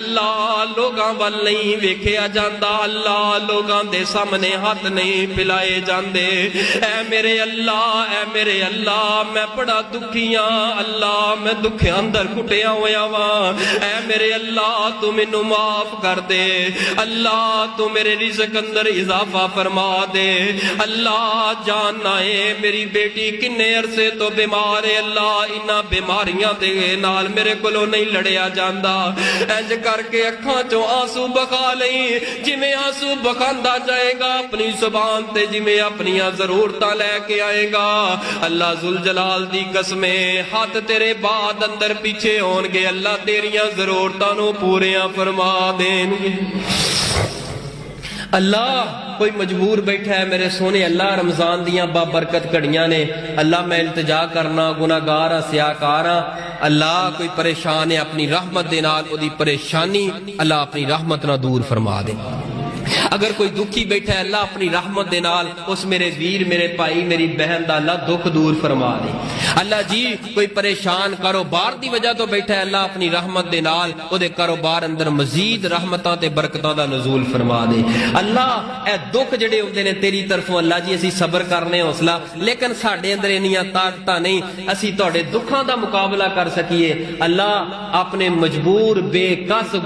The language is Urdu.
اللہ لوگاں ول نہیں ویکھیا جاندا، اللہ لوگاں دے سامنے ہاتھ نہیں پھیلائے جاندے۔ اے میرے اللہ میں بڑا دکھیاں، اللہ میں دکھے اندر کٹیا ہویا واں، اے میرے اللہ تو مینوں معاف کر دے، اللہ تو میرے رزق اندر اضافہ فرما دے۔ اللہ جاننا ہے میری بیٹی کنے عرصے تو بیمار ہے، اللہ انہاں بیماریاں دے نال میرے کولوں نہیں لڑیا جاندا، انج کر کے اکھاں چوں آنسو بخا لئی، جویں آنسو بخاندا جائے گا اپنی زبان تے جویں اپنیاں ضرورتاں لے کے آئے گا، اللہ ذوالجلال دی قسمیں ہاتھ تیرے بعد اندر پیچھے ہون گے، اللہ تیریاں ضرورتاں نو پوریاں فرما دین گے۔ اللہ کوئی مجبور بیٹھا ہے میرے سونے اللہ، رمضان دیاں بابرکت گھڑیاں نے، اللہ میں التجا کرنا گناہگار ہاں سیاکار ہاں، اللہ کوئی پریشان ہے اپنی رحمت دے نال او دی پریشانی اللہ اپنی رحمت نہ دور فرما دے۔ اگر کوئی دکھی بیٹھا ہے اللہ اپنی رحمت دے نال اس میرے ویر میرے بھائی میری بہن دا اللہ دکھ دور فرما دے۔ اللہ جی کوئی پریشان کاروبار دی وجہ تو بیٹھا ہے اللہ اپنی رحمت دے نال او دے کاروبار اندر مزید رحمتاں تے برکتاں دا نزول فرما دے۔ اللہ اے دکھ جڑے ہوندے نے تیری طرفوں اللہ جی اسی صبر کرنے حوصلہ، لیکن ساڈے اندر انیاں طاقتاں نہیں اسی تہاڈے دکھاں دا مقابلہ کر سکیے۔ اللہ اپنے مجبور بے کس